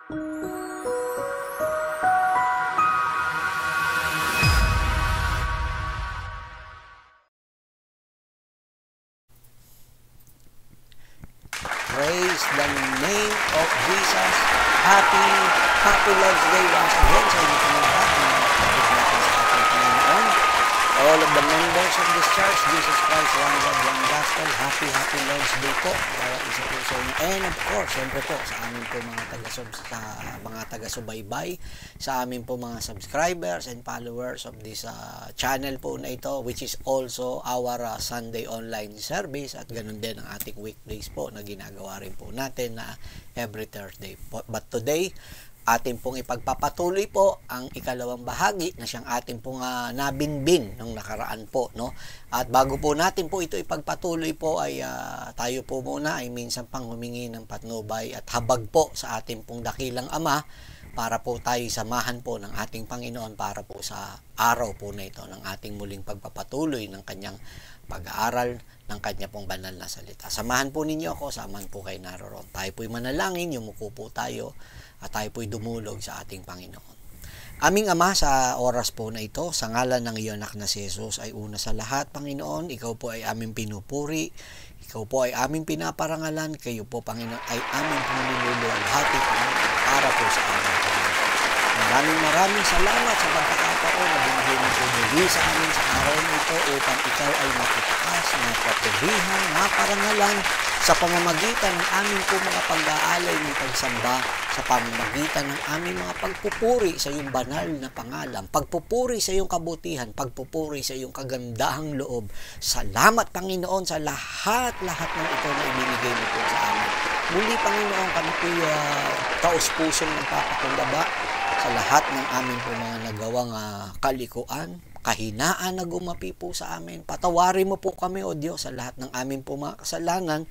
Praise the name of Jesus. Happy Lord's Day once again sa inyo po lahat. Kapit natin sa ating Panginoon. All of the members of this church, Jesus Christ, One Lord, One Gospel, happy Lord's Day po. Bawat isa po sa inyo. And of course, siyempre po sa amin po mga taga-subaybay, sa amin po mga subscribers and followers of this channel po na ito, which is also our Sunday online service, at ganun din ang ating weekdays po na ginagawa rin po natin na every Thursday. But today, atin pong ipagpapatuloy po ang ikalawang bahagi na siyang atin pong nabinbin nung nakaraan po, no? At bago po natin po ito ipagpatuloy po ay tayo po muna ay minsan pang humingi ng patnubay at habag po sa ating pong dakilang Ama para po tayo samahan po ng ating Panginoon para po sa araw po na ito ng ating muling pagpapatuloy ng kanyang pag-aaral ng kanya pong banal na salita. Samahan po ninyo ako, samahan po kayo naroon. Tayo po'y manalangin, yumuko po tayo at tayo po'y dumulog sa ating Panginoon. Aming Ama, sa oras po na ito, sa ngalan ng iyong anak na si Jesus ay una sa lahat, Panginoon, ikaw po ay aming pinupuri, ikaw po ay aming pinaparangalan, kayo po, Panginoon, ay aming pinululuwalhati, Panginoon, para po sa amin, Panginoon. Maraming salamat sa pagkakataon na binigay mo po muli sa amin sa araw na ito upang ikaw ay matitas, mapatubihan, maparangalan sa pamamagitan ng aming po mga pag-aalay ng pagsamba, sa pamamagitan ng aming mga pagpupuri sa iyong banal na pangalan, pagpupuri sa iyong kabutihan, pagpupuri sa iyong kagandahang loob. Salamat, Panginoon, sa lahat ng ito na ibinigay mo po sa amin. Muli, Panginoon, kami po taos-pusong nagpapakumbaba sa lahat ng aming po mga nagawang kalikuan, kahinaan na gumapi po sa amin. Patawarin mo po kami, O Diyos, sa lahat ng aming po mga kasalanan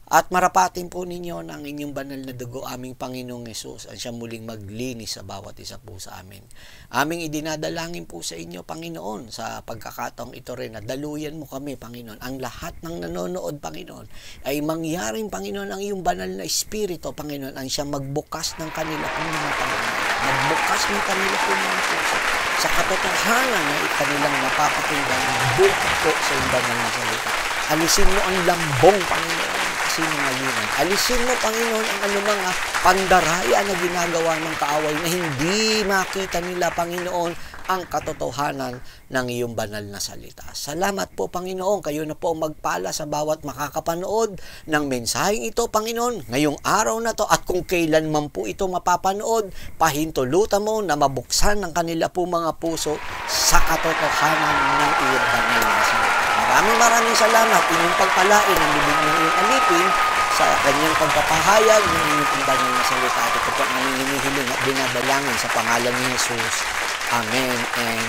at marapatin po ninyo ng inyong banal na dugo, aming Panginoong Hesus, ang siya muling maglinis sa bawat isa po sa amin. Aming idinadalangin po sa inyo, Panginoon, sa pagkakataong ito rin na daluyan mo kami, Panginoon. Ang lahat ng nanonood, Panginoon, ay mangyaring, Panginoon, ang iyong banal na Espiritu, Panginoon, ang siya magbukas ng kanila pong mga Panginoon. Magbukas ng kanila pong mga puso sa katotohanan na kanilang napapakinggan bukas po sa iyong banal na salita. Alisin mo ang lambong, Panginoon, sinungalingan. Alisin mo, Panginoon, ang anumang pandaraya na ginagawa ng kaaway na hindi makita nila, Panginoon, ang katotohanan ng iyong banal na salita. Salamat po, Panginoon. Kayo na po magpala sa bawat makakapanood ng mensaheng ito, Panginoon, ngayong araw na to, at kung kailan man po ito mapapanood, pahintulutan mo na mabuksan ng kanila po mga puso sa katotohanan ng iyong banal na salita. Maraming salamat. Inyong pagpalain ang bibig ng iyong alipin sa kanyang pagpapahayag ng inyong banal na salita. At ito po ang aming hinihiling at dinadalangin sa pangalan ni Jesus. Amen and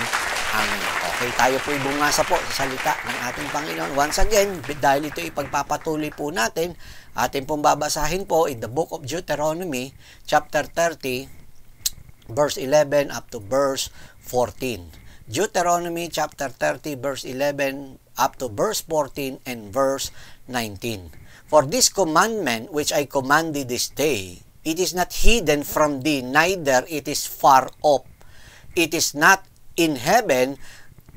amen. Okay, tayo po ibungasa po sa salita ng ating Panginoon. Once again, dahil ito ipagpapatuloy po natin, ating pong babasahin po in the book of Deuteronomy, chapter 30, verse 11 up to verse 14. Deuteronomy chapter 30, verse 11 up to verse 14 and verse 19. For this commandment which I command thee this day, it is not hidden from thee, neither it is far off. It is not in heaven,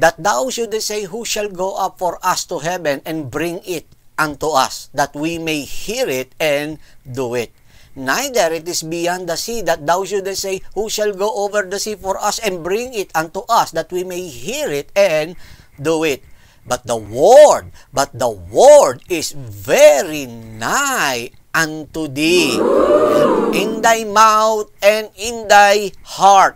that thou shouldest say, who shall go up for us to heaven and bring it unto us, that we may hear it and do it. Neither it is beyond the sea, that thou shouldest say, who shall go over the sea for us and bring it unto us, that we may hear it and do it. But the word is very nigh unto thee, in thy mouth and in thy heart,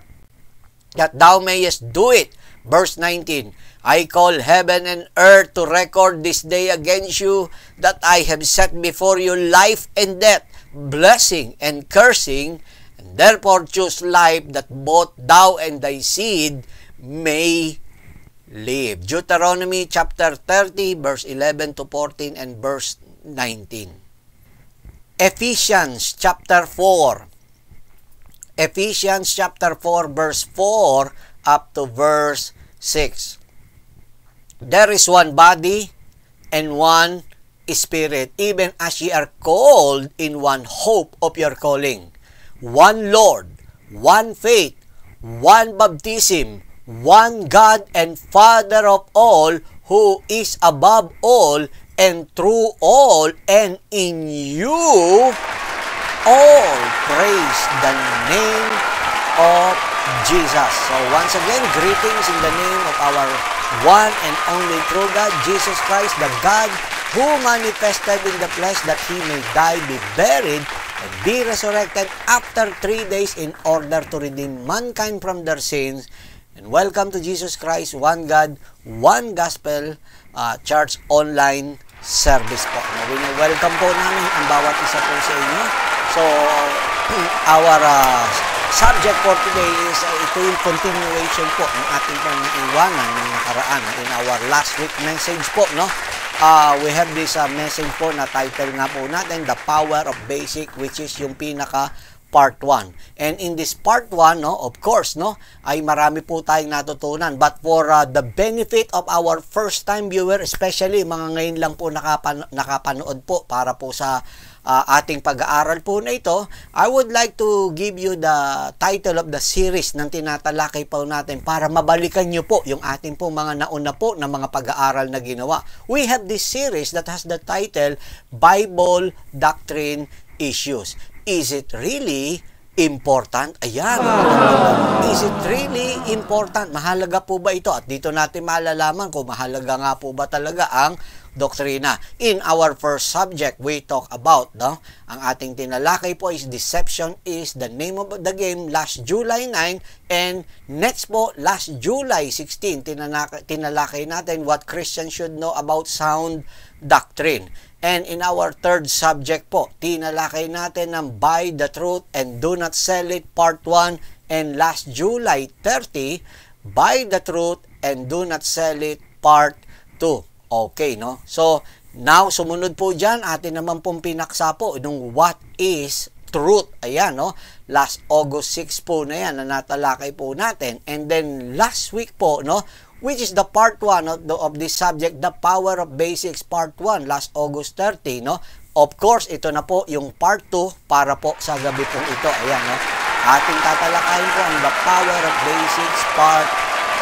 that thou mayest do it. Verse 19, I call heaven and earth to record this day against you, that I have set before you life and death, blessing and cursing, and therefore choose life, that both thou and thy seed may live. Deuteronomy chapter 30, verse 11 to 14 and verse 19. Ephesians chapter 4. Ephesians chapter 4, verse 4 up to verse 6. There is one body and one Spirit, even as ye are called in one hope of your calling. one Lord, one faith, one baptism, one God and Father of all, who is above all and through all and in you all. Praise the name of Jesus. So once again, greetings in the name of our one and only true God, Jesus Christ, the God who manifested in the flesh that He may die, be buried, and be resurrected after 3 days in order to redeem mankind from their sins. And welcome to Jesus Christ, one God, one Gospel, Church Online Service po. Welcome po namin ang bawat isa po sa inyo. So, our subject for today is ito yung continuation po ng ating pang-iwanan ng nakaraan in our last week message po, no? We have this message po na title nga po natin, The Power of Basic, which is yung pinaka part 1. And in this part 1, no, of course, no, ay marami po tayong natutunan. But for the benefit of our first time viewer, especially mga ngayon lang po nakapanood po para po sa ating pag-aaral po na ito, I would like to give you the title of the series ng tinatalakay po natin para mabalikan nyo po yung ating po mga nauna po na mga pag-aaral na ginawa. We have this series that has the title, Bible Doctrine Issues. Is it really important? Ayan. Is it really important? Mahalaga po ba ito? At dito natin malalaman kung mahalaga nga po ba talaga ang doktrina. In our first subject, we talk about, no, ang ating tinalakay po is Deception is the Name of the Game last July 9, and next po, last July 16, tinalakay natin what Christians should know about sound doctrine. And in our third subject po, tinalakay natin ng Buy the Truth and Do Not Sell It Part 1, and last July 30, Buy the Truth and Do Not Sell It Part 2. Okay, no? So, now, sumunod po dyan, atin naman pong pinaksa po nung what is truth. Ayan, no? Last August 6 po na yan, na natalakay po natin. And then, last week po, no? Which is the part 1 of this subject, the power of basics, part 1, last August 30, no? Of course, ito na po yung part 2 para po sa gabi pong ito. Ayan, no? Ating tatalakayin po ang the power of basics, part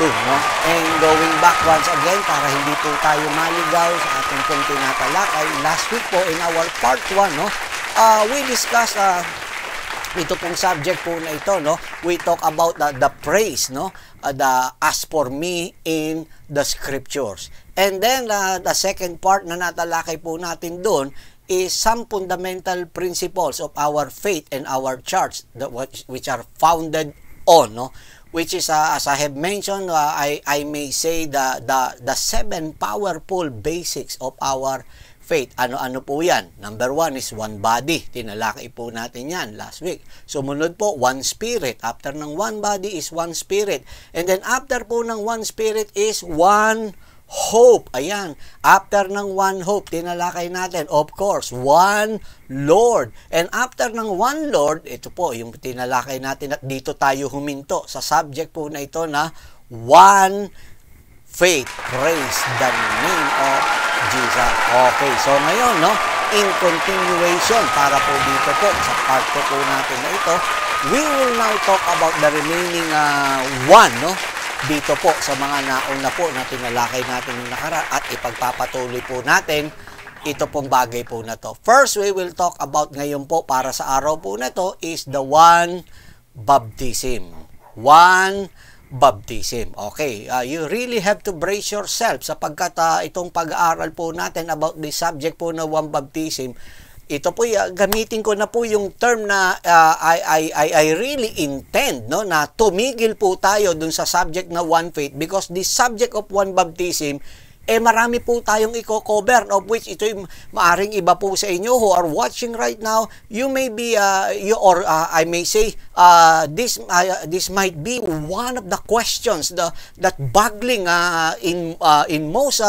2, no? And going back once again, para hindi po tayo maligaw sa ating pong tinatalakay, last week po, in our part 1, no? We discussed ito pong subject po na ito, no? We talk about the praise, no? The as for me in the scriptures. And then the second part na natalakay po natin doon is some fundamental principles of our faith and our church which are founded on, no? Which is as I have mentioned, I may say the 7 powerful basics of our faith. Ano-ano po yan? Number 1 is one body. Tinalakay po natin yan last week. Sumunod po, one spirit. After ng one body is one spirit. And then after po ng one spirit is one hope. Ayan. After ng one hope, tinalakay natin, of course, one Lord. And after ng one Lord, ito po, yung tinalakay natin at dito tayo huminto sa subject po na ito na one faith. Praise the name of Jesus. Okay, so ngayon, no, in continuation, para po dito po, sa part po natin na ito, we will now talk about the remaining one, no, dito po sa mga nauna po na tinalakay natin yung nakaraan at ipagpapatuloy po natin ito pong bagay po na to. First, we will talk about ngayon po para sa araw po na to is the one baptism. One baptism. Okay, you really have to brace yourself sapagkat itong pag-aaral po natin about this subject po na one baptism, ito po, gamitin ko na po yung term na I really intend, no, na tumigil po tayo dun sa subject na one faith because the subject of one baptism, marami po tayong i-cover, of which ito yung maaring iba po sa inyo who are watching right now. You may be, I may say, this might be one of the questions that boggling in most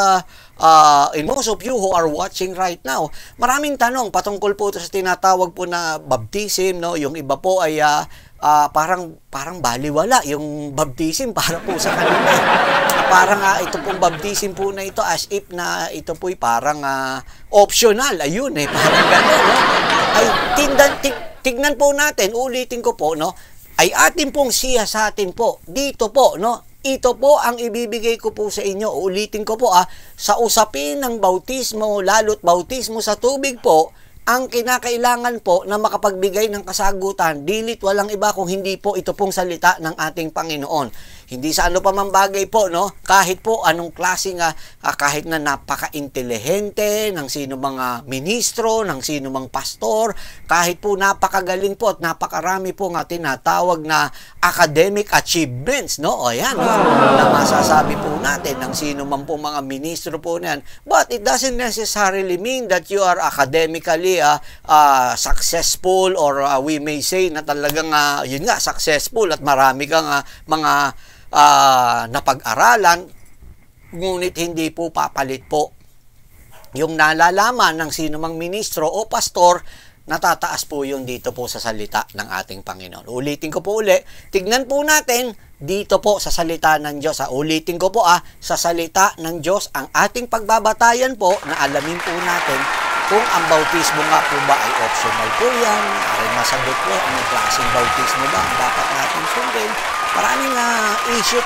of you who are watching right now. Maraming tanong patungkol po sa tinatawag po na baptism, no? Yung iba po ay parang baliwala yung baptism para po sa kanila. Parang ito pong baptism po na ito as if na ito po'y parang optional. Ayun parang gano'n, no? Ay tignan po natin, ulitin ko po, no, ay atin pong siyasatin po dito po, no. Ito po ang ibibigay ko po sa inyo. Ulitin ko po, sa usapin ng bautismo, lalo't bautismo sa tubig po, ang kinakailangan po na makapagbigay ng kasagutan, dilit walang iba kung hindi po ito pong salita ng ating Panginoon. Hindi sa ano pa man bagay po, no? Kahit po anong klaseng, kahit na napaka-intelihente ng sino mga ministro, ng sino mang pastor, kahit po napakagaling po at napakarami po nga tinatawag na academic achievements, no? O yan, no? Na masasabi po natin ng sino man po mga ministro po na yan. But it doesn't necessarily mean that you are academically successful, or we may say na talagang yun nga, successful at marami kang mga napag-aralan, ngunit hindi po papalit po yung nalalaman ng sino mang ministro o pastor. Natataas po yun dito po sa salita ng ating Panginoon. Ulitin ko po uli, tignan po natin dito po sa salita ng Diyos. Ulitin ko po, sa salita ng Diyos ang ating pagbabatayan po, na alamin po natin kung ang bautismo nga po ba ay optional po yan, ay masagot po anong klaseng bautismo ba ang dapat natin sundin. Maraming issue,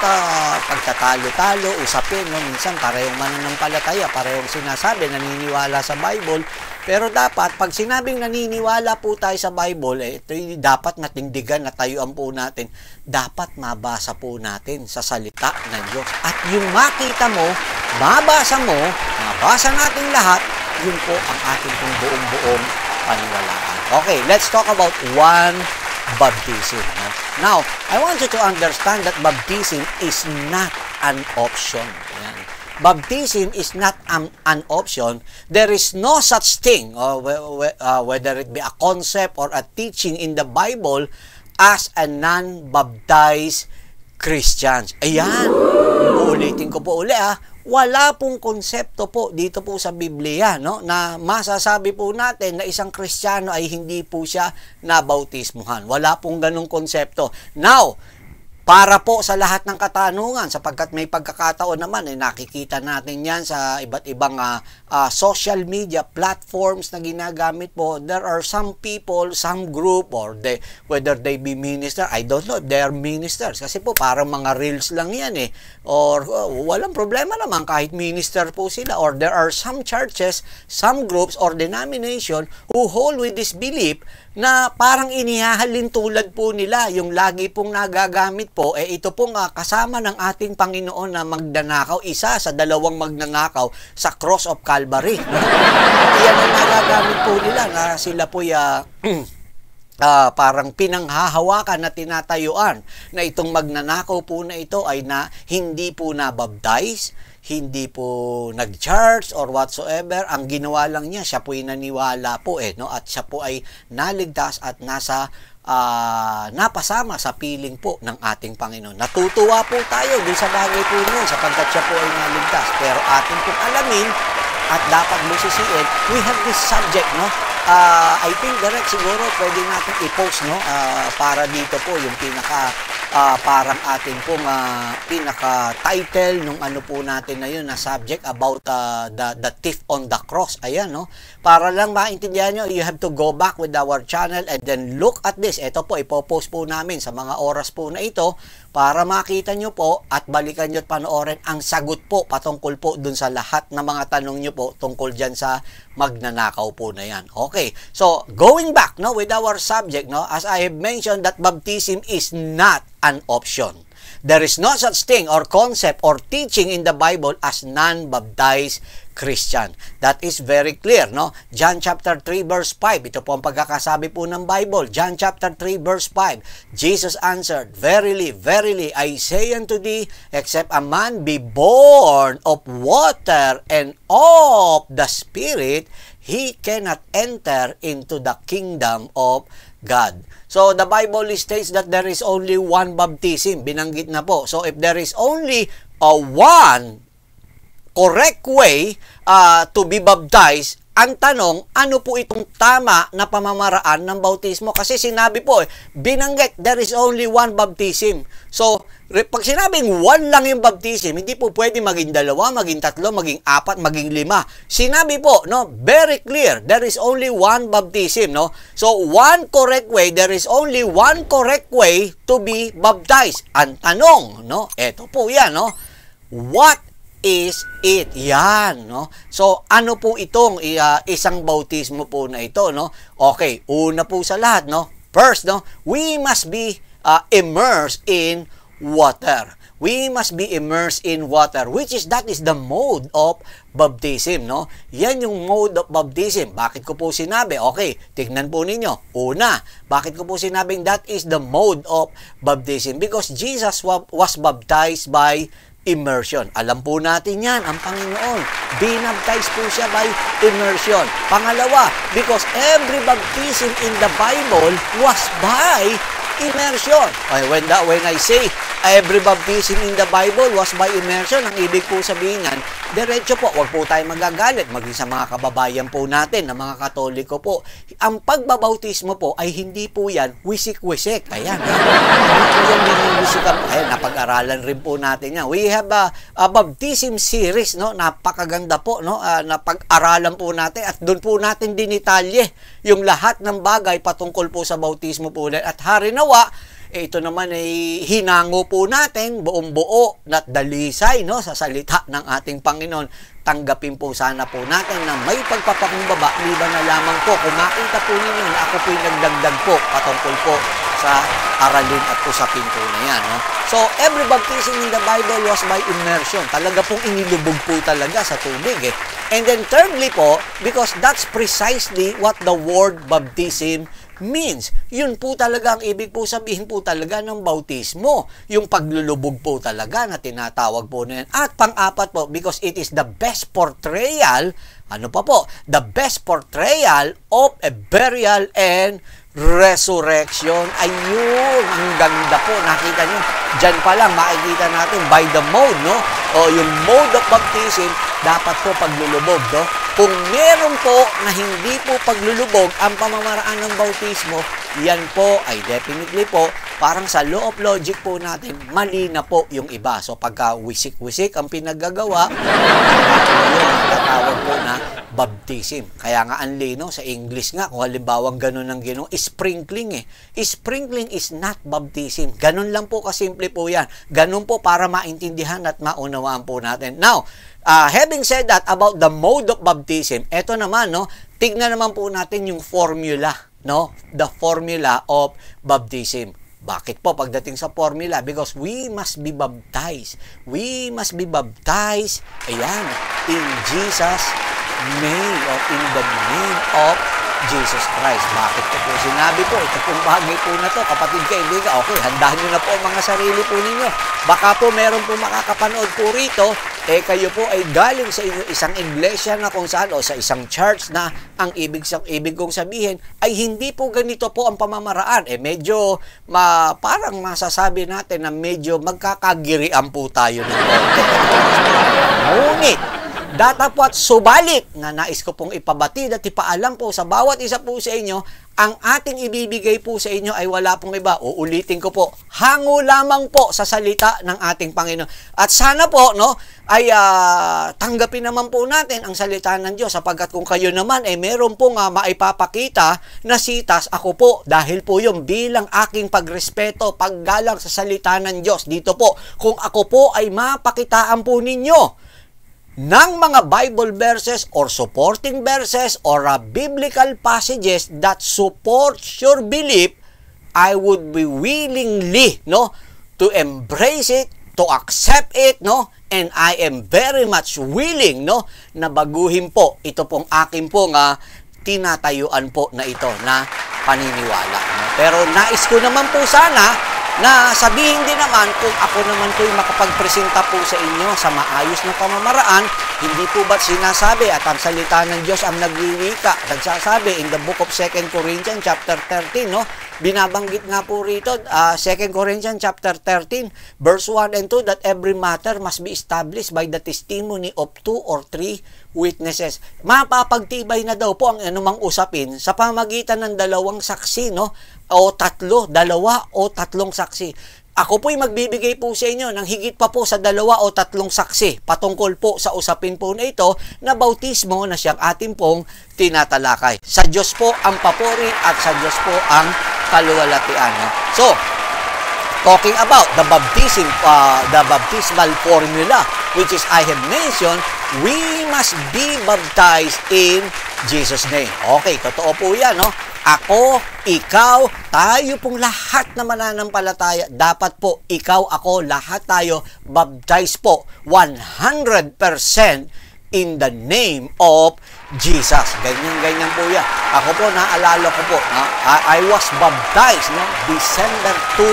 pagtatalo-talo, usapin, no? Minsan parehong mananampalataya, parehong sinasabi, naniniwala sa Bible. Pero dapat, pag sinabing naniniwala po tayo sa Bible, ito dapat natindigan, natayuan po natin. Dapat mabasa po natin sa salita ng Diyos. At yung makita mo, mabasa mo, mabasa natin lahat, yun po ang ating pong buong paniwalaan. Okay, let's talk about one baptism. Now, I want you to understand that baptism is not an option. Yan. Baptism is not an option. There is no such thing, whether it be a concept or a teaching in the Bible, as a non-baptized Christians. Ayan. Uulitin ko po uli, wala pong konsepto po dito po sa Biblia, no, na masasabi po natin na isang Kristiyano ay hindi po siya nabautismuhan. Wala pong ganung konsepto. Now, para po sa lahat ng katanungan, sapagkat may pagkakataon naman, nakikita natin yan sa iba't ibang social media platforms na ginagamit po. There are some people, some group, or whether they be minister, I don't know if they are ministers. Kasi po parang mga reels lang yan Or walang problema naman kahit minister po sila. Or there are some churches, some groups, or denomination who hold with this belief na parang inihahalin tulad po nila yung lagi pong nagagamit po, ito pong kasama ng ating Panginoon na magnanakaw, isa sa dalawang magnanakaw sa Cross of Calvary. Iyan ang nagagamit po nila na sila po parang pinanghahawakan na tinatayuan na itong magnanakaw po na ito ay na hindi po na-baptize, hindi po nag-charge or whatsoever. Ang ginawa lang niya, siya po ay naniwala po no? At siya po ay naligtas at napasama sa piling po ng ating Panginoon. Natutuwa po tayo dun sa bagay po nun sapagkat siya po ay naligtas. Pero ating pong alamin at dapat busisiin, we have this subject, no? I think direct siguro pwede natin i-post, no? Para dito po yung parang ating pong pinaka-title nung ano po natin na yun na subject about the thief on the cross. Ayan, no? Para lang maintindihan nyo, you have to go back with our channel and then look at this. Ito po, ipopost po namin sa mga oras po na ito para makita nyo po at balikan nyo at panoorin ang sagot po patungkol po dun sa lahat ng mga tanong nyo po tungkol dyan sa magnanakaw po na yan. Okay, so going back, no, with our subject, no, as I have mentioned that baptism is not an option. There is no such thing or concept or teaching in the Bible as non-baptized Christian. That is very clear, no? John chapter 3 verse 5. Ito po ang pagkakasabi po ng Bible. John chapter 3 verse 5. Jesus answered, "Verily, verily, I say unto thee, except a man be born of water and of the Spirit, he cannot enter into the kingdom of God." So, the Bible states that there is only one baptism. Binanggit na po. So, if there is only one correct way to be baptized, ang tanong, ano po itong tama na pamamaraan ng bautismo? Kasi sinabi po, binanggit, there is only one baptism. So, pag sinabing one lang yung baptism, hindi po pwede maging 2, maging 3, maging 4, maging 5. Sinabi po, no, very clear, there is only one baptism, no? So, one correct way, there is only one correct way to be baptized. Ang tanong, no, eto po yan, no, what is it? Yan, no? So, ano po itong isang bautismo po na ito, no? Okay, una po sa lahat, no? First, no, we must be immersed in water. We must be immersed in water, that is the mode of baptism, no? Yan yung mode of baptism. Bakit ko po sinabi? Okay, tignan po ninyo. Una, bakit ko po sinabing that is the mode of baptism? Because Jesus was baptized by immersion. Alam po natin yan, ang Panginoon. Binaptize po siya by immersion. Pangalawa, because every baptism in the Bible was by immersion. When I say every baptism in the Bible was by immersion, ang ibig po sabihin yan, diretso po, huwag po tayo magagalit, maging sa mga kababayan po natin, na mga Katoliko po. Ang pagbabautismo po ay hindi po yan wisik-wisik. Ayan. Hindi po yan binibisikan. Ayan, napag-aralan rin po natin yan. We have a baptism series, no? Napakaganda po, no? Napag-aralan po natin at doon po natin dinitalye yung lahat ng bagay patungkol po sa bautismo po. At harinawa, ito naman ay hinango po natin buong buo at dalisay, no, sa salita ng ating Panginoon. Tanggapin po sana po natin na may pagpapakumbaba, liban na lamang po kung makita po ninyo na ako po'y nagdagdag po patungkol po sa aralin at usapin po na yan, no? So, every baptism in the Bible was by immersion. Talaga pong inilubog po talaga sa tubig, eh. And then thirdly po, because that's precisely what the word baptism means. Yun po talaga ang ibig po sabihin po talaga ng bautismo. Yung paglulubog po talaga na tinatawag po na yan. At pang-apat po, because it is the best portrayal, ano pa po? The best portrayal of a burial and resurrection. Ayun, ang ganda po. Nakita nyo, dyan pa lang makikita natin by the mode, no? O yung mode of baptism, dapat po paglulubog, no? Kung meron po na hindi po paglulubog ang pamamaraan ng bautismo, yan po ay definitely po, parang sa law of logic po natin, mali na po yung iba. So pagka wisik-wisik ang pinaggagawa, yung tatawag po na baptism. Kaya nga ang lino sa English nga, kung halimbawa ganun ang ginawa, sprinkling, eh. Sprinkling is not baptism. Ganun lang po kasimple po yan. Ganun po para maintindihan at maunawaan po natin. Now, having said that about the mode of baptism, eto naman, no, tignan naman po natin yung formula, no, the formula of baptism. Bakit po pagdating sa formula? Because we must be baptized. We must be baptized, ayan, in Jesus' name, or in the name of Jesus Christ. Bakit ko po sinabi po? Ito pong bagay po na to, kapatid kaibigan. Okay, handahan nyo na po ang mga sarili po ninyo. Baka po meron po makakapanood po rito, kayo po ay galing sa isang iglesia na kung saan, o sa isang church na ang ibig kong sabihin ay hindi po ganito po ang pamamaraan. Medyo parang masasabi natin na medyo magkakagirian po tayo ng konti. Ngunit, datapwat subalit na nais ko pong ipabatid at ipaalam po sa bawat isa po sa inyo, ang ating ibibigay po sa inyo ay wala pong iba. Uulitin ko po, hango lamang po sa salita ng ating Panginoon. At sana po, no, ay tanggapin naman po natin ang salita ng Diyos, sapagkat kung kayo naman ay meron pong maipapakita na sitas, ako po, dahil po yung bilang aking pagrespeto, paggalang sa salita ng Diyos, dito po, kung ako po ay mapakitaan po ninyo ng mga Bible verses or supporting verses or biblical passages that supports your belief, I would be willingly, no, to embrace it, to accept it, no, and I am very much willing, no, na baguhin po ito pong akin pong tinatayuan po na ito na paniniwala. No? Pero nais ko naman po sana na sabihin din naman kung ako naman po'y makapagpresenta po sa inyo sa maayos na pamamaraan, hindi po ba't sinasabi at ang salita ng Diyos ang nagwiwika, nagsasabi in the book of 2 Corinthians chapter 13, no? Binabanggit nga po rito, 2 Corinthians chapter 13, verse 1 and 2, that every matter must be established by the testimony of 2 or 3 witnesses. Mapapagtibay na daw po ang anumang usapin sa pamagitan ng dalawang saksi, no? O tatlo, dalawa o tatlong saksi. Ako po'y magbibigay po sa inyo ng higit pa po sa 2 o 3 saksi patungkol po sa usapin po na ito na bautismo na siyang ating pong tinatalakay. Sa Diyos po ang papuri at sa Diyos po ang kaluwalhatian. So, talking about the baptismal formula, which is I have mentioned, we must be baptized in Jesus' name. Okay, totoo po yan, no? Ako, ikaw, tayo pong lahat na mananampalataya, dapat po, ikaw, ako, lahat tayo, baptized po, 100% in the name of Jesus. Ganyan po yan. Ako po, naalala ko po, I was baptized, no? December 2,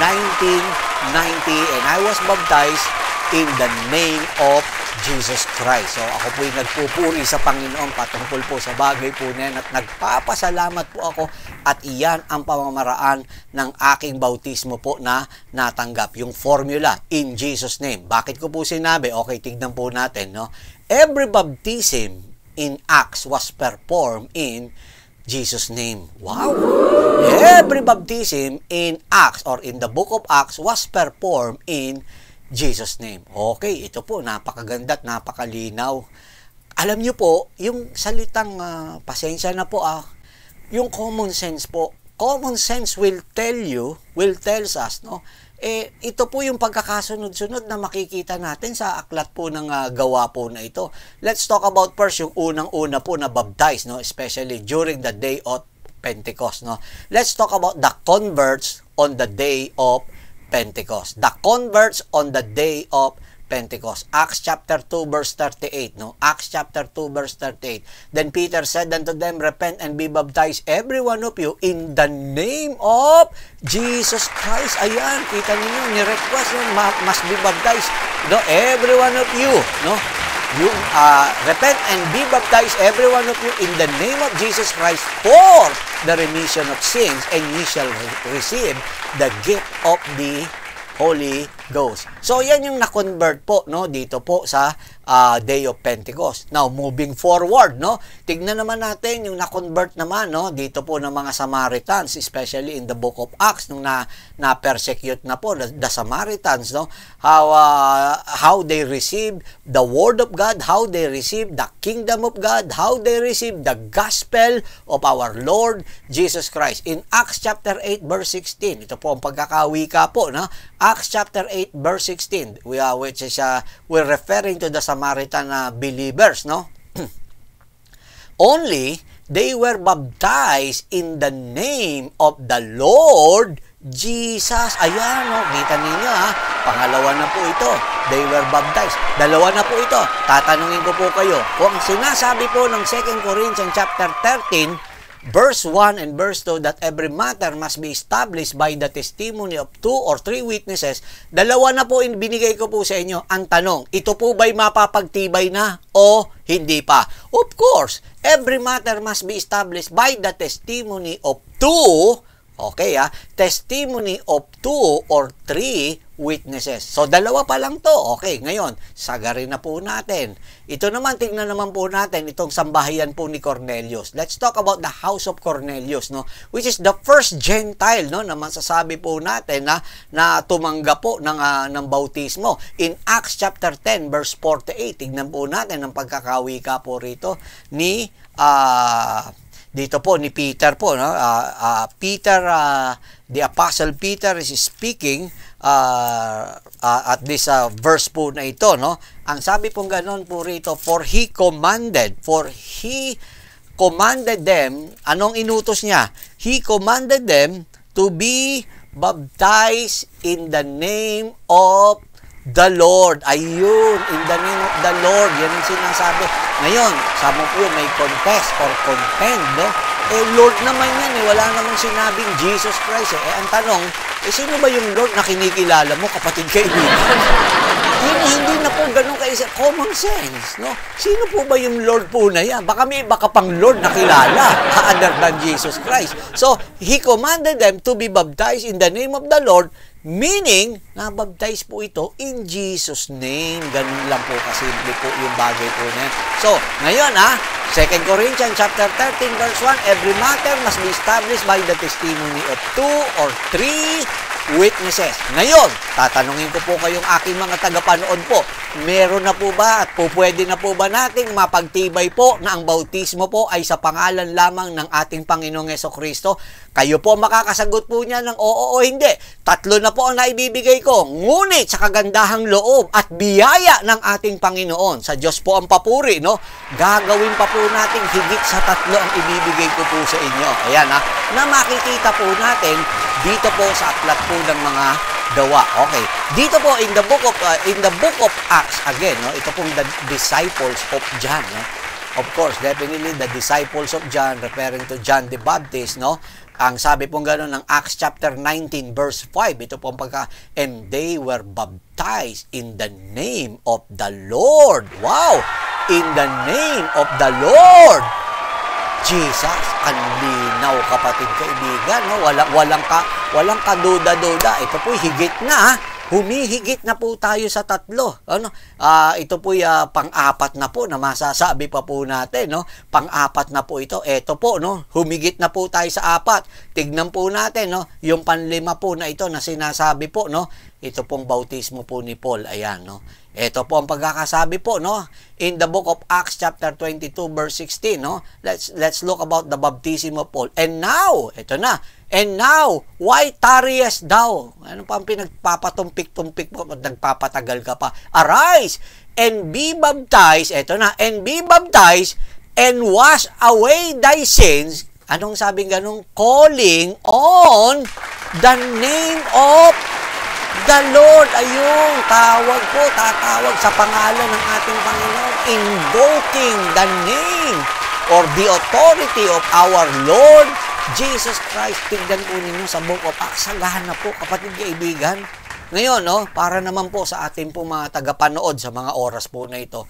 1990, and I was baptized in the name of Jesus Christ. So, ako po'y nagpupuri sa Panginoon patungkol po sa bagay po na yan at nagpapasalamat po ako at iyan ang pamamaraan ng aking bautismo po na natanggap. Yung formula, in Jesus' name. Bakit ko po sinabi? Okay, tignan po natin, no? Every baptism in Acts was performed in Jesus' name. Wow! Every baptism in Acts or in the book of Acts was performed in Jesus' name. Okay, ito po, napakaganda at napakalinaw. Alam nyo po, yung salitang, pasensya na po yung common sense po. Common sense will tells us, no? Ito po yung pagkakasunod-sunod na makikita natin sa aklat po ng gawa po na ito. Let's talk about first yung unang-una po na baptized, no? Especially during the day of Pentecost, no? Let's talk about the converts on the day of Pentecost. The converts on the day of Pentecost. Acts chapter 2 verse 38, no? Acts chapter 2 verse 38. Then Peter said unto them, repent and be baptized every one of you in the name of Jesus Christ. Ayan, kita niyo, ni-request yun, must be baptized, no? Every one of you, no? You repent and be baptized every one of you in the name of Jesus Christ for the remission of sins, and ye shall receive the gift of the Holy Ghost. So, yan yung na-convert po, no, dito po sa Day of Pentecost. Now, moving forward, no, tignan naman natin yung na-convert naman, no, dito po ng mga Samaritans, especially in the book of Acts, nung na-persecute na po the Samaritans, no, how they received the Word of God, how they received the Kingdom of God, how they received the Gospel of our Lord Jesus Christ. In Acts chapter 8, verse 16, ito po ang pagkakawika po, no, Acts chapter 8, verse 16, which is we're referring to the Samaritan believers, no? Only they were baptized in the name of the Lord Jesus. Ayan, no? Kita ninyo, pangalawa na po ito. They were baptized. Dalawa na po ito. Tatanungin ko po kayo, kung sinasabi po ng 2 Corinthians chapter 13, verse 1 and verse 2, that every matter must be established by the testimony of 2 or 3 witnesses, dalawa na po binigay ko po sa inyo. Ang tanong, ito po ba'y mapapagtibay na o hindi pa? Of course, every matter must be established by the testimony of 2, okay, testimony of 2 or 3 witnesses. So, dalawa pa lang to. Okay, ngayon, sagarin na po natin. Ito naman, tingnan naman po natin itong sambahayan po ni Cornelius. Let's talk about the house of Cornelius, no? Which is the first Gentile, no? Na masasabi po natin na tumanggap po ng bautismo. In Acts chapter 10, verse 48, tingnan po natin ang pagkakawika po rito ni dito po ni Peter po, no? Peter, the Apostle Peter is speaking at this verse po na ito, no? Ang sabi pong ganon po rito, for he commanded them, anong inutos niya? He commanded them to be baptized in the name of the Lord. Ayun, in the name of the Lord. Yan yung sinasabi. Ngayon, sama po may confess or contend, no? Lord naman yan, wala namang sinabing Jesus Christ. Ang tanong, Eh, sino ba yung Lord na kinikilala mo, kapatid kaibigan? Hindi na po ganun kaisa. Common sense, no? Sino po ba yung Lord po na yan? Baka may iba ka pang Lord na kilala other than Jesus Christ. So, He commanded them to be baptized in the name of the Lord, meaning, na-baptize po ito in Jesus' name. Ganun lang po kasimple po yung bagay po na yan. So, ngayon 2 Corinthians chapter 13 verse 1, every matter must be established by the testimony of 2 or 3 witnesses. Ngayon, tatanungin ko po kayong aking mga tagapanood po, meron na po ba at po pwede na po ba nating mapagtibay po na ang bautismo po ay sa pangalan lamang ng ating Panginoong Jesucristo? Kayo po makakasagot po niya ng oo o hindi. 3 na po ang naibibigay ko. Ngunit sa kagandahang loob at biyaya ng ating Panginoon, sa Diyos po ang papuri, no? Gagawin pa po natin higit sa 3 ang ibibigay ko po sa inyo. Ayan na makikita po natin dito po sa aklat po ng mga gawa. Okay. Dito po in the book of Acts again, no? Ito pong the disciples of John, no? Of course, definitely the disciples of John referring to John the Baptist, no? Ang sabi pong gano'n ng Acts chapter 19 verse 5, ito pong and they were baptized in the name of the Lord. Wow! In the name of the Lord Jesus. Ang linaw, kapatid kaibigan, no? Walang kaduda-duda. Ito po higit na, humihigit na po tayo sa 3. Ano? Ito po pang-4 na po na masasabi pa po natin, no? Pang-4 na po ito. Ito po, no? Humigit na po tayo sa 4. Tignan po natin, no? Yung pan-5 po na ito na sinasabi po, no? Ito pong bautismo po ni Paul. Ayan, no? Ito po ang pagkakasabi po, no? In the book of Acts chapter 22 verse 16, no? Let's look about the baptism of Paul. And now, ito na. And now, why tarriest thou? Ano pa ang pinagpapatumpik-tumpik mo at nagpapatagal ka pa? Arise and be baptized. Ito na. And be baptized and wash away thy sins. Anong sabing ganun? Calling on the name of the Lord. Ayun, tatawag sa pangalan ng ating Panginoon. Invoking the name or the authority of our Lord Jesus Christ. Tignan po ninyo sa book of Acts. Sagahan na po, kapatid kaibigan. Ngayon, no, para naman po sa ating po mga tagapanood sa mga oras po na ito,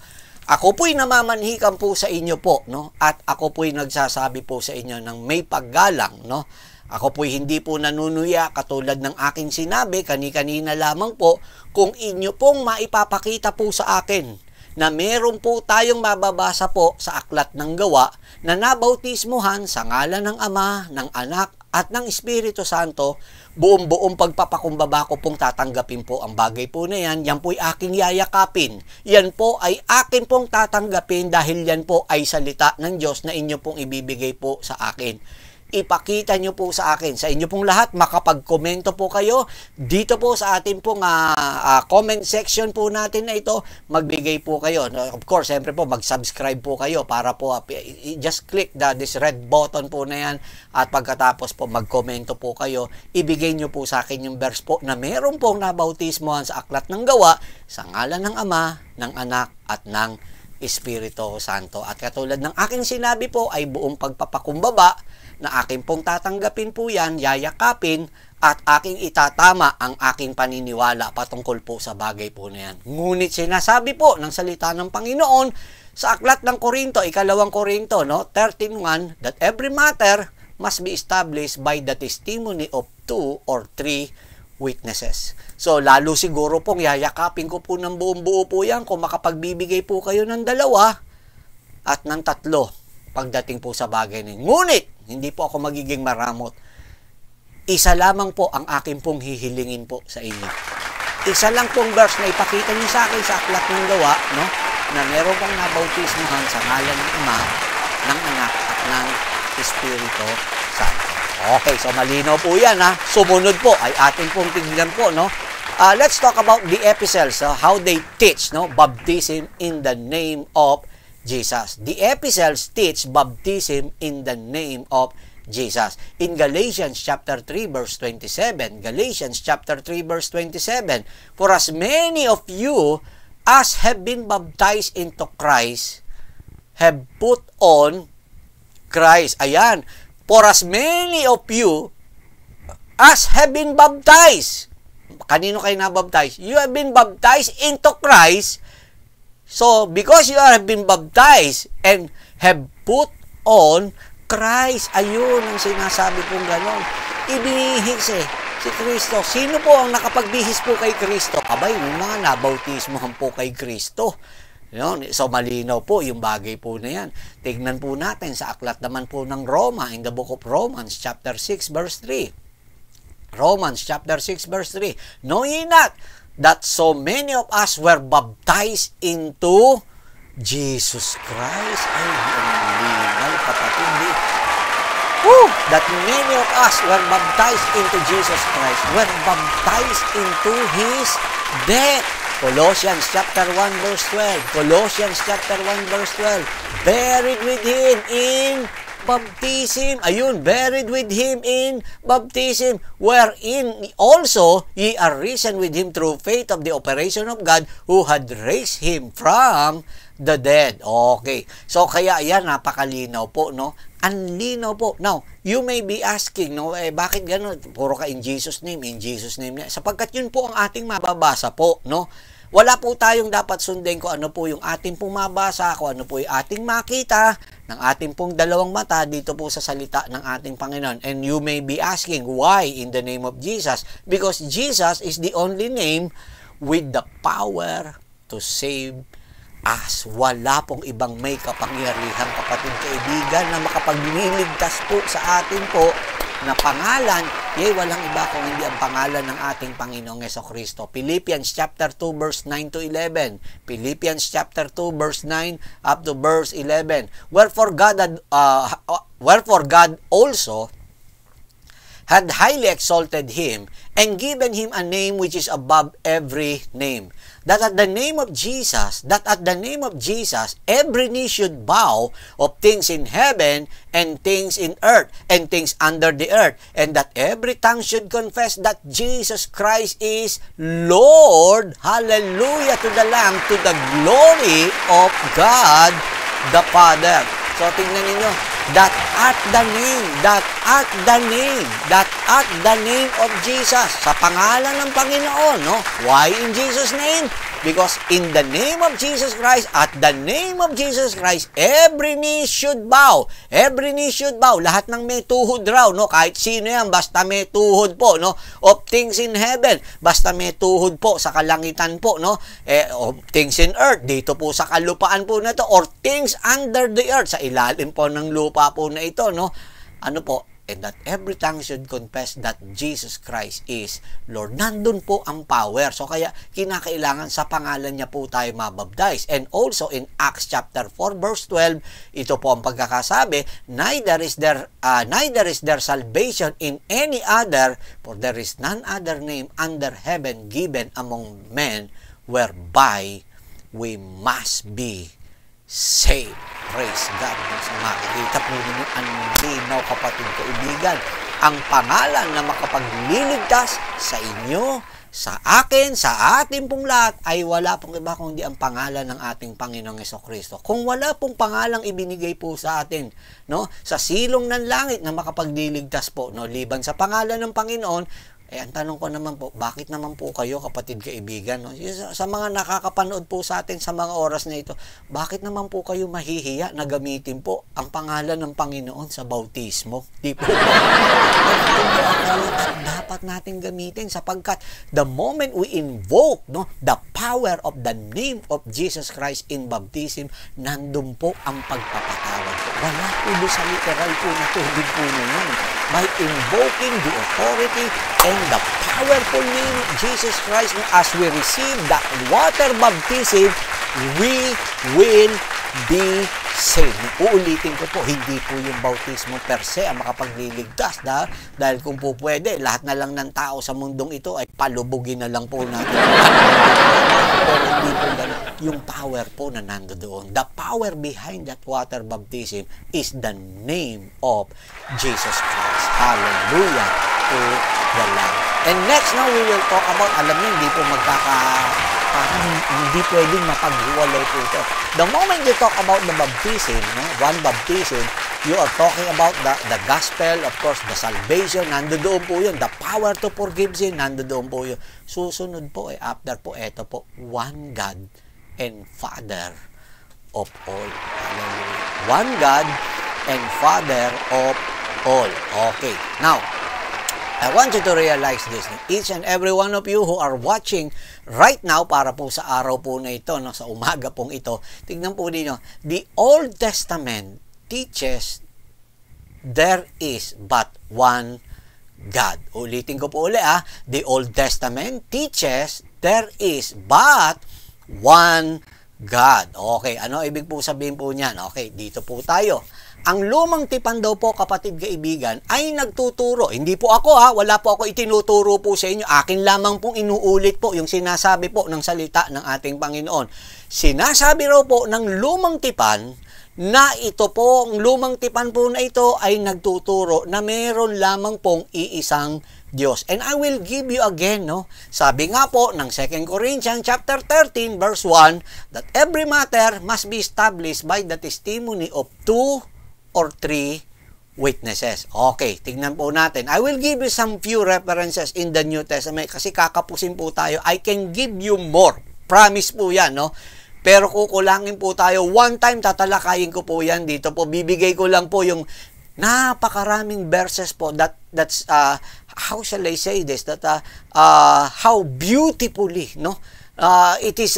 ako po'y namamanhikan po sa inyo po, no? At ako po'y nagsasabi po sa inyo ng may paggalang, no? Ako po'y hindi po nanunuya katulad ng aking sinabi kani-kanina lamang po, kung inyo pong maipapakita po sa akin na meron po tayong mababasa po sa aklat ng gawa na nabautismuhan sa ngalan ng Ama, ng Anak, at ng Espiritu Santo, buong pagpapakumbaba ko pong tatanggapin po ang bagay po na yan. Yan po'y aking yayakapin. Yan po ay akin pong tatanggapin dahil yan po ay salita ng Diyos na inyo pong ibibigay po sa akin. Ipakita nyo po sa akin. Sa inyo pong lahat, makapag-komento po kayo. Dito po sa ating pong comment section po natin na ito, magbigay po kayo. Of course, siyempre po, mag-subscribe po kayo para po, just click this red button po na yan at pagkatapos po, mag-komento po kayo. Ibigay nyo po sa akin yung verse po na meron pong nabautismohan sa aklat ng gawa sa ngalan ng Ama, ng Anak, at ng Espiritu Santo. At katulad ng aking sinabi po ay buong pagpapakumbaba na aking pong tatanggapin po yan, yayakapin, at aking itatama ang aking paniniwala patungkol po sa bagay po na yan. Ngunit sinasabi po ng salita ng Panginoon sa aklat ng Korinto, 2 Korinto, no, 13:1, that every matter must be established by the testimony of 2 or 3 witnesses. So, lalo siguro pong yayakapin ko po ng buong-buo po yan kung makapagbibigay po kayo ng 2 at ng 3 pagdating po sa bagay niyo. Ngunit, hindi po ako magiging maramot. Isa lamang po ang akin pong hihilingin po sa inyo. Isa lang pong verse na ipakita niyo sa akin sa aklat ng gawa, no, na meron kang nabautismuhan sa ngalan ng Ama, ng Anak, at ng Espiritu Santo. Okay, so malinaw po yan, ha. Sumunod po ay atin pong tignan po, no. Let's talk about the epistles, how they teach, no, baptism in the name of Jesus. The epistles teach baptism in the name of Jesus. In Galatians chapter 3 verse 27, Galatians chapter 3 verse 27, for as many of you as have been baptized into Christ have put on Christ. Ayan. For as many of you as have been baptized. Kanino kayo nabaptize? You have been baptized into Christ. So, because you have been baptized and have put on Christ, ayun ang sinasabi pong gano'n. Ibinihis si Kristo. Sino po ang nakapagbihis po kay Kristo? Abay, yung mga nabautismohan po kay Kristo. Yun. So, malinaw po yung bagay po na yan. Tignan po natin sa aklat naman po ng Roma, in the book of Romans, chapter 6, verse 3. Romans, chapter 6, verse 3. Know ye not that so many of us were baptized into Jesus Christ? Ay, ang linaw, kapatid. That many of us were baptized into Jesus Christ, were baptized into His death. Colossians chapter 1 verse 12. Colossians chapter 1 verse 12. Buried with Him in baptism. Ayun, buried with Him in baptism, wherein also ye are risen with Him through faith of the operation of God who had raised Him from the dead. Okay. So, kaya yan, napakalinaw po, no? Ang linaw po. Now, you may be asking, no, bakit gano'n? Puro ka in Jesus' name, in Jesus' name. Sapagkat yun po ang ating mababasa po, no? Wala po tayong dapat sundin kung ano po yung ating pong mabasa, kung ano po yung ating makita ng ating pong dalawang mata dito po sa salita ng ating Panginoon. And you may be asking, why in the name of Jesus? Because Jesus is the only name with the power to save us. Wala pong ibang may kapangyarihan, kapatid kaibigan, na makapagliligtas po sa atin po na pangalan, walang iba kung hindi ang pangalan ng ating Panginoong Jesucristo. Philippians chapter 2 verse 9 to 11. Philippians chapter 2 verse 9 up to verse 11. Wherefore God also had highly exalted Him and given Him a name which is above every name, that at the name of Jesus, every knee should bow, of things in heaven and things in earth and things under the earth, and that every tongue should confess that Jesus Christ is Lord. Hallelujah to the Lamb, to the glory of God the Father. So, tingnan ninyo, that at the name of Jesus, sa pangalan ng Panginoon, no? Why in Jesus' name? Because in the name of Jesus Christ, at the name of Jesus Christ, every knee should bow. Every knee should bow. Lahat ng may tuhod raw, no? Kahit sino yan, basta may tuhod po, no? Of things in heaven, basta may tuhod po sa kalangitan po, no? Of things in earth, dito po sa kalupaan po na ito, or things under the earth, sa ilalim po ng lupa po na ito, no? Ano po? And that every tongue should confess that Jesus Christ is Lord. Nandun po ang power. So, kaya kinakailangan sa pangalan niya po tayo mabaptize. And also in Acts chapter 4 verse 12, ito po ang pagkakasabi, neither is there salvation in any other, for there is none other name under heaven given among men whereby we must be saved. Praise God. So, makikita po ninyo ang linaw, kapatid kaibigan. Ang pangalan na makapagliligtas sa inyo, sa akin, sa ating pong lahat, ay wala pong iba kundi ang pangalan ng ating Panginoong Jesucristo. Kung wala pong pangalang ibinigay po sa atin, no, sa silong ng langit na makapagliligtas po, no, liban sa pangalan ng Panginoon, ang tanong ko naman po, bakit naman po kayo, kapatid kaibigan, no? Sa mga nakakapanood po sa atin sa mga oras na ito, bakit naman po kayo mahihiya na gamitin po ang pangalan ng Panginoon sa bautismo? Di po. Dapat natin gamitin sapagkat the moment we invoke, no, the power of the name of Jesus Christ in baptism, nandun po ang pagpapatawad po. Wala po sa literal po na tubig po na yun. By invoking the authority and the powerful name of Jesus Christ, as we receive that water baptism, we will be saved. Uulitin ko po, hindi po yung bautismo per se ang makapagliligtas, dahil kung po pwede, lahat na lang ng tao sa mundong ito ay palubugin na lang po natin. Pero hindi po ganun. Yung power po na nandoon, the power behind that water baptism is the name of Jesus Christ. Hallelujah to the Lamb. And next now we will talk about, alam niyo, hindi po hindi pwedeng mapaghiwalay po ito. The moment you talk about the baptism, no, one baptism, you are talking about the gospel, of course, the salvation, nandoon po yun. The power to forgive sin, nandoon po yun. Susunod po, after po, eto po, one God and Father of all. Hallelujah. One God and Father of all. Okay. Now, I want you to realize this. Each and every one of you who are watching right now, para po sa araw po na ito, no, sa umaga pong ito, tignan po ninyo, the Old Testament teaches there is but one God. Ulitin ko po uli, the Old Testament teaches there is but one God. Okay, ano ibig po sabihin po niyan? Okay, dito po tayo. Ang lumang tipan daw po, kapatid kaibigan, ay nagtuturo. Hindi po ako, wala po ako itinuturo po sa inyo. Akin lamang pong inuulit po yung sinasabi po ng salita ng ating Panginoon. Sinasabi raw po ng lumang tipan na ito po, ang lumang tipan po na ito ay nagtuturo na meron lamang pong iisang Diyos. And I will give you again, no? Sabi nga po ng 2 Corinthians chapter 13 verse 1 that every matter must be established by the testimony of 2 or 3 witnesses. Okay, tignan po natin. I will give you some few references in the New Testament kasi kakapusin po tayo. I can give you more. Promise po yan, no? Pero kukulangin po tayo. One time, tatalakayin ko po yan dito po. Bibigay ko lang po yung napakaraming verses po that's how shall I say this? How beautifully, no? It is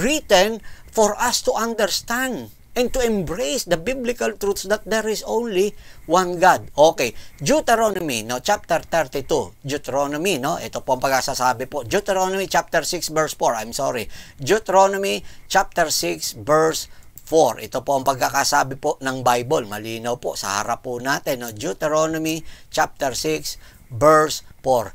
written for us to understand and to embrace the biblical truths that there is only one God. Okay, Deuteronomy, no, chapter 32. Deuteronomy, no, ito po ang pagkasasabi po. Deuteronomy chapter 6 verse 4. I'm sorry. Deuteronomy chapter 6 verse 4. Ito po ang pagkakasabi po ng Bible. Malinaw po sa harap po natin, no. Deuteronomy chapter 6 verse 4.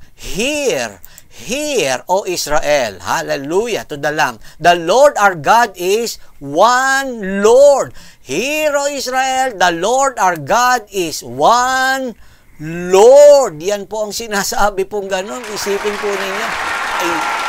Hear, O Israel, hallelujah to the Lamb. The Lord our God is one Lord. Hear, O Israel, the Lord our God is one Lord. Yan po ang sinasabi pong ganun. Isipin po ninyo.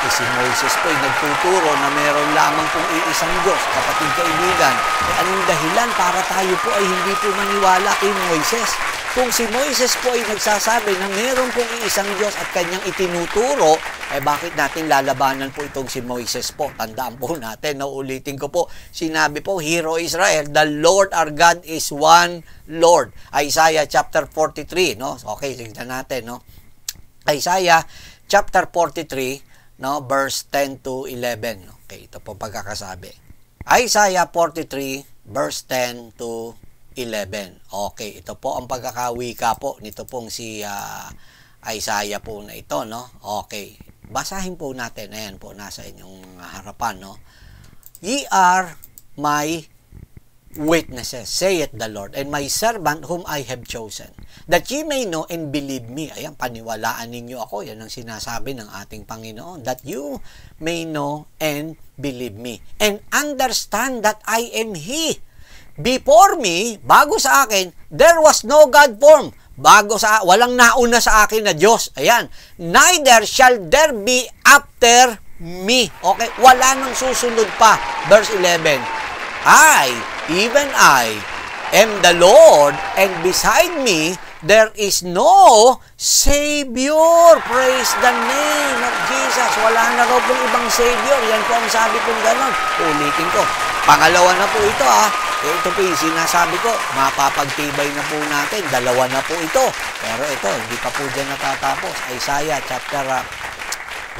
Si Moses po ay nagtuturo na meron lamang pong iisang Diyos. Kapatid kaibigan, anong dahilan para tayo po ay hindi po maniwala kay Moises? Kung si Moises po ay nagsasabi na meron pong iisang Diyos at kanyang itinuturo, bakit natin lalabanan po itong si Moises po? Tandaan po natin, no? Ulitin ko po, sinabi po, Hear, O Israel, the Lord our God is one Lord. Isaiah chapter 43, no? Okay, tignan natin, no? Isaiah chapter 43, no? Verse 10 to 11. Okay, ito po pagkakasabi. Isaiah 43, verse 10 to 11. Okay, ito po ang pagkakawika po nito pong si Isaiah po na ito, no? Okay, basahin po natin. Ayan po, nasa inyong harapan, no? Ye are my witnesses, saith the Lord, and my servant whom I have chosen, that ye may know and believe me. Ayan, paniwalaan ninyo ako. Yan ang sinasabi ng ating Panginoon. That you may know and believe me, and understand that I am He. Before me, bago sa akin, there was no God formed. Walang nauna sa akin na Diyos. Ayan. Neither shall there be after me. Okay, wala nang susunod pa. Verse 11. Even I, am the Lord, and beside me, there is no Savior. Praise the name of Jesus. Wala na raw pong ibang Savior. Yan po ang sabi kong ganon. Ulitin ko. Pangalawa na po ito, Ito po yung sinasabi ko, mapapagtibay na po natin. Dalawa na po ito. Pero ito, hindi pa po dyan natatapos. Isaiah chapter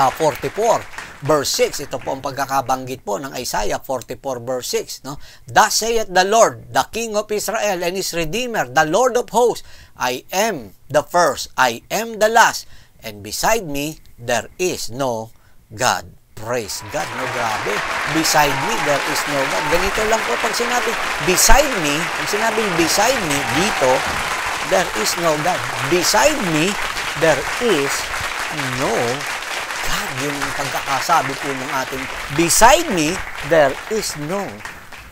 44, verse 6. Ito po ang pagkakabanggit po ng Isaiah 44, verse 6. No? Thus saith the Lord, the King of Israel and His Redeemer, the Lord of hosts, I am the first, I am the last, and beside me, there is no God. Praise God, no, grabe. Beside me, there is no God. Ganito lang po pag sinabi, beside me, pag sinabing beside me, dito, there is no God. Beside me, there is no God. Yun ang pagkakasabi po ng ating, beside me, there is no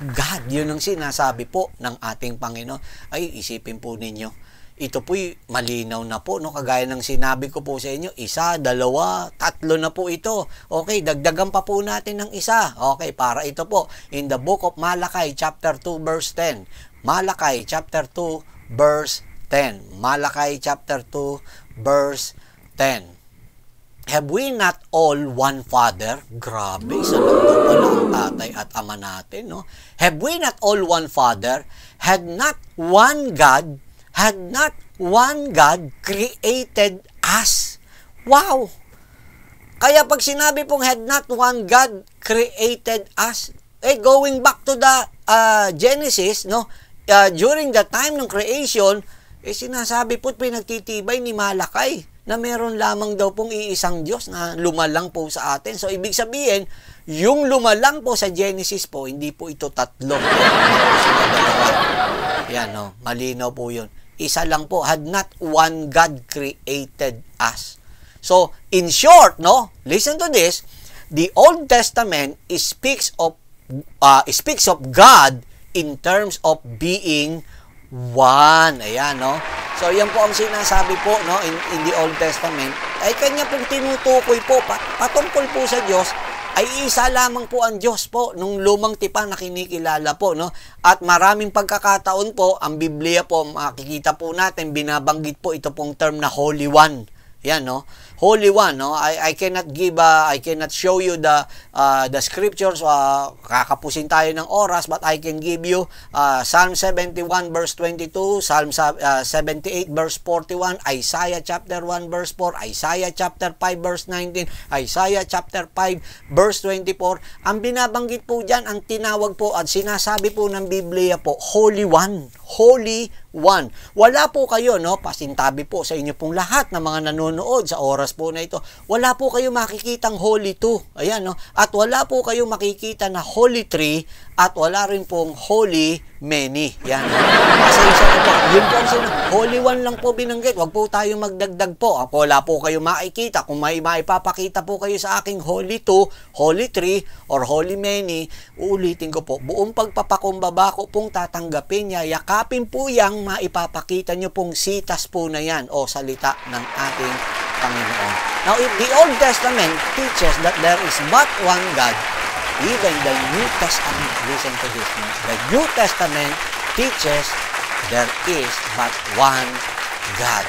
God. Yun ang sinasabi po ng ating Panginoon. Ay, isipin po ninyo. Ito po'y malinaw na po, no? Kagaya ng sinabi ko po sa inyo, 1, 2, 3 na po ito. Okay, dagdagan pa po natin ng isa. Okay, para ito po, in the book of Malachi, chapter 2, verse 10. Malakay chapter 2 verse 10. Malakay chapter 2 verse 10. Have we not all one Father? Grabe, isa lang daw pala ang tatay at ama natin, no? Have we not all one Father? Had not one God created us? Wow! Kaya pag sinabi pong had not one God created us, going back to the Genesis, no? During the time ng creation, sinasabi po at pinagtitibay ni Malakay na meron lamang daw pong iisang Diyos na lumalang po sa atin. So, ibig sabihin, yung lumalang po sa Genesis po, hindi po ito tatlo. Yan, no? Malinaw po yun. Isa lang po, had not one God created us. So, in short, no? Listen to this. The Old Testament speaks of God in terms of being one. Ayan, no? So, yan po ang sinasabi po, no, in the Old Testament, ay kanya pong tinutukoy po, patungkol po sa Diyos, ay isa lamang po ang Diyos po, nung lumang tipan na kinikilala po, no? At maraming pagkakataon po, ang Biblia po, makikita po natin, binabanggit po ito pong term na Holy One. Yan, no? Holy One, no? I cannot show you the scriptures, kakapusin tayo ng oras, but I can give you Psalm 71 verse 22, Psalm 78 verse 41, Isaiah chapter 1 verse 4, Isaiah chapter 5 verse 19, Isaiah chapter 5 verse 24. Ang binabanggit po diyan, ang tinawag po at sinasabi po ng Biblia po, Holy One. Holy One. Wala po kayo, no? Pasintabi po sa inyo pong lahat na mga nanonood sa oras po na ito. Wala po kayo makikitang Holy Two. Ayan, no? At wala po kayo makikita na Holy Three at wala rin pong Holy Many. Yan. Kasi po, yun po ang Holy One lang po binanggit. Huwag po tayo magdagdag po. Wala po kayo makikita. Kung may maipapakita po kayo sa aking Holy Two, Holy Three, or Holy Many, uulitin ko po, buong pagpapakumbaba ko pong tatanggapin niya. Yakapin po yang maipapakita nyo pong sitas po na yan o salita ng ating Panginoon. Now, if the Old Testament teaches that there is but one God, even the New Testament, listen to this, the New Testament teaches there is but one God.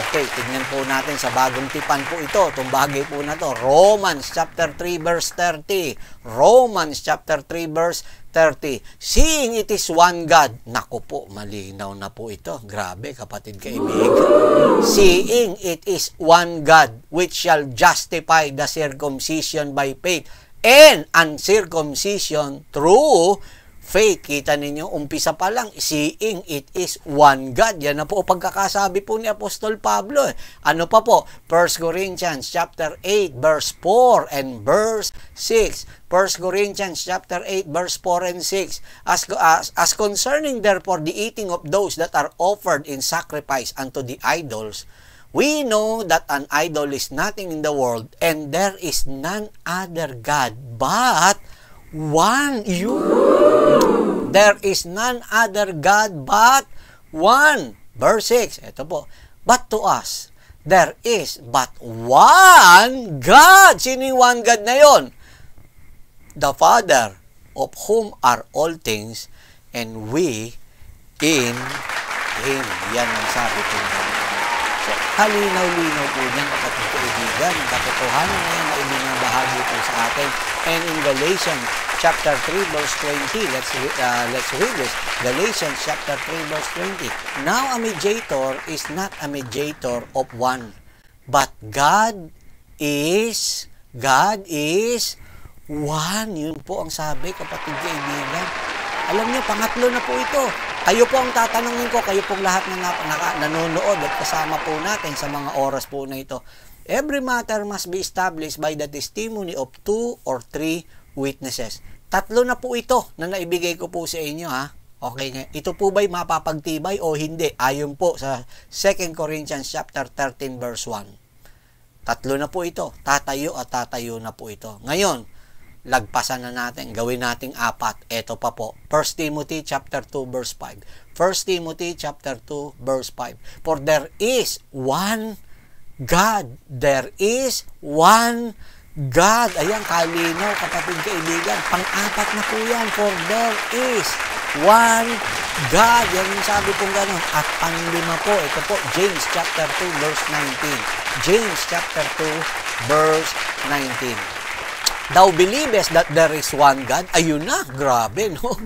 Okay, tignan po natin sa bagong tipan po ito, itong bagay po na to, Romans chapter 3 verse 30. Romans chapter 3 verse 30. Seeing it is one God. Naku po, malinaw na po ito. Grabe, kapatid kaibigan. Seeing it is one God, which shall justify the circumcision by faith and uncircumcision through faith. Kita ninyo, umpisa pa lang, seeing it is one God. Yan na po pagkakasabi po ni Apostol Pablo. Ano pa po? 1 Corinthians chapter 8 verse 4 and verse 6. 1 Corinthians chapter 8 verse 4 and 6. As concerning therefore the eating of those that are offered in sacrifice unto the idols, we know that an idol is nothing in the world, and there is none other God but one. There is none other God but one. Verse 6, ito po. But to us, there is but one God. Sino yung one God na yon? The Father, of whom are all things, and we in Him. Yan ang sabi ko. So, halinaw-linaw po yan, kapatid kaibigan. Ang katotohanan na yan na ibinabahagi po sa atin. And in Galatians chapter 3 verse 20, let's read this. Galatians chapter 3 verse 20. Now a mediator is not a mediator of one, but God is one. Yun po ang sabi, kapatid kaibigan. Alam niyo, pangatlo na po ito. Kayo po ang tatanungin ko, kayo pong lahat na nanonood at kasama po natin sa mga oras po na ito. Every matter must be established by the testimony of 2 or 3 witnesses. Tatlo na po ito na naibigay ko po sa inyo, ha? Okay, ito po ba'y mapapagtibay o hindi? Ayon po sa 2 Corinthians chapter 13 verse 1. Tatlo na po ito. Tatayo at tatayo na po ito. Ngayon, lagpasan na natin, gawin nating 4. Ito pa po, 1 Timothy chapter 2 verse 5. 1 Timothy chapter 2 verse 5. For there is one God. There is one God. Ayan, kalinaw, kapatid kaibigan. Pang-4 na po yan. For there is one God. Yan yung sabi pong gano'n. At panglima po, ito po, James chapter 2 verse 19. James chapter 2 verse 19. Thou believest that there is one God. Ayun na, grabe, no?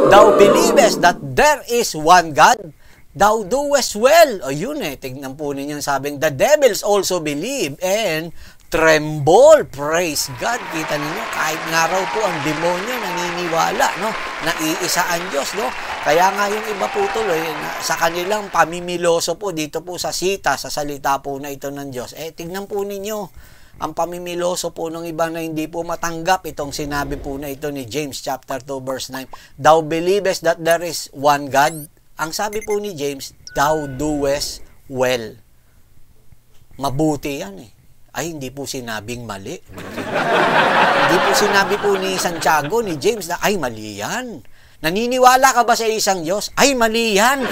Thou believest that there is one God. Thou doest well. Ayun tignan po ninyo sabing, the devils also believe and tremble. Praise God. Kita ninyo, kahit nga raw po ang demonyo naniniwala, no? Na iisa ang Diyos, no? Kaya nga yung iba po tuloy, sa kanilang pamimiloso po, dito po sa sita, sa salita po na ito ng Diyos, tignan po ninyo, ang pamimiloso po ng iba na hindi po matanggap itong sinabi po na ito ni James chapter 2 verse 9. Thou believest that there is one God. Ang sabi po ni James, thou doest well. Mabuti yan Ay, hindi po sinabing mali. Hindi po sinabi po ni Santiago, ni James na, ay, mali yan. Naniniwala ka ba sa isang Diyos? Ay, mali yan.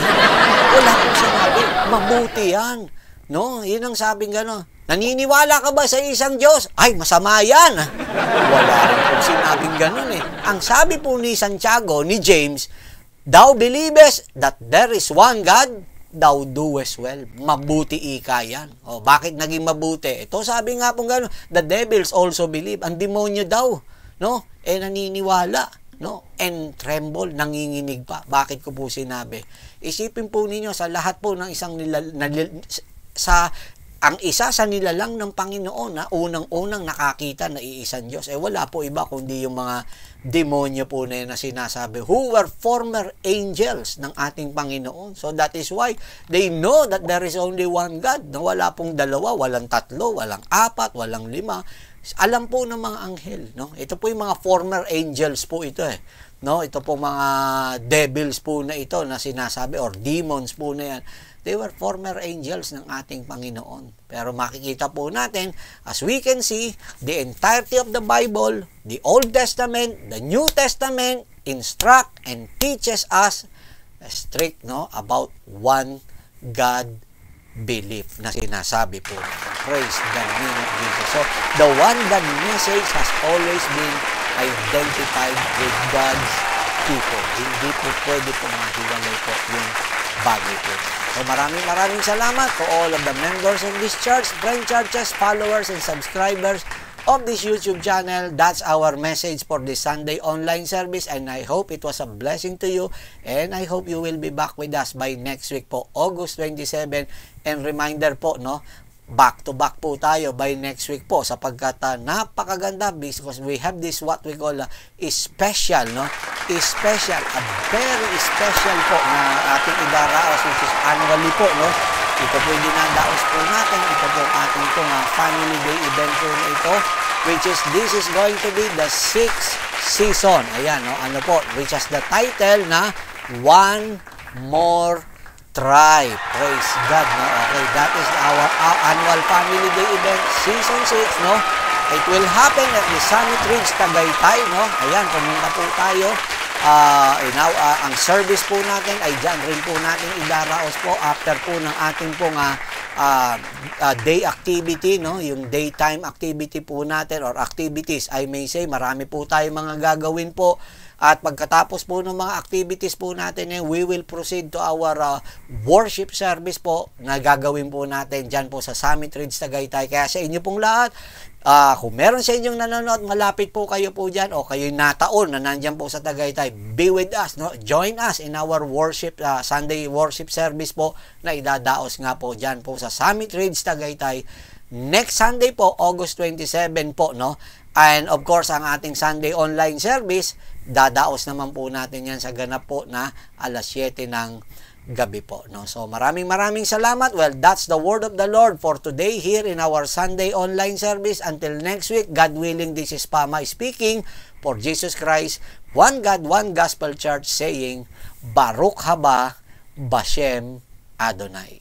Wala po sinabi, mabuti yan. No, yun ang sabing gano'n. Naniniwala ka ba sa isang Diyos? Ay, masama yan. Wala rin po sinabing gano'n Ang sabi po ni Santiago, ni James, thou believest that there is one God, thou doest well. Mabuti ika yan. Bakit naging mabuti? Ito sabi nga pong gano'n, the devils also believe. Ang demonyo daw, no? Naniniwala, no? And tremble, nanginginig pa. Bakit ko po sinabi? Isipin po ninyo sa lahat po ng isang ang isa sa nilalang ng Panginoon na unang-unang nakakita na iisang Diyos, wala po iba kundi yung mga demonyo po na sinasabi, who were former angels ng ating Panginoon. So that is why they know that there is only one God, na wala pong dalawa, walang tatlo, walang apat, walang lima. Alam po ng mga anghel, no? Ito po yung mga former angels po ito no? Ito po mga devils po na ito na sinasabi, or demons po na yan. They were former angels ng ating Panginoon. Pero makikita po natin, as we can see, the entirety of the Bible, the Old Testament, the New Testament, instruct and teaches us strict, no, about one God belief na sinasabi po. Praise the name of Jesus. So, the one God message has always been identified with God's people. Hindi po pwede po mahiwalay po yung bagay po. So maraming salamat to all of the members of this church, friend churches, followers, and subscribers of this YouTube channel. That's our message for this Sunday online service, and I hope it was a blessing to you, and I hope you will be back with us by next week po, August 27. And reminder po, no, back to back po tayo by next week po, sapagkat napakaganda, because we have this what we call a special, no, special, a very special po na ating idaraos, which is annually po, no. Ito po yung dinadaos po natin. Ito po ating pong family day event po na ito, which is, this is going to be the 6th season. Ayan, no, ano po, which has the title na One More Try. Praise God, no? Okay, that is our annual family day event, season 6, no? It will happen at the Summit Ridge, Tagaytay, no? Ayan, pumunta po tayo. Ang service po natin ay dyan rin po natin idaraos po after po ng ating pong day activity, no? Yung daytime activity po natin, or activities, I may say, marami po tayo mga gagawin po. At pagkatapos po ng mga activities po natin, we will proceed to our worship service po na gagawin po natin dyan po sa Summit Ridge, Tagaytay. Kaya sa inyo pong lahat, kung meron sa inyong nanonood, malapit po kayo po dyan, o kayo'y nataon na nandyan po sa Tagaytay, be with us, no? Join us in our worship, Sunday worship service po na idadaos nga po dyan po sa Summit Ridge, Tagaytay. Next Sunday po, August 27 po, no? And of course, ang ating Sunday online service, dadaos naman po natin yan sa ganap po na alas 7 ng gabi po, no? So maraming salamat. Well, that's the word of the Lord for today here in our Sunday online service. Until next week, God willing, this is Pama speaking for Jesus Christ, one God, one Gospel Church, saying, Baruch haba Bashem Adonai.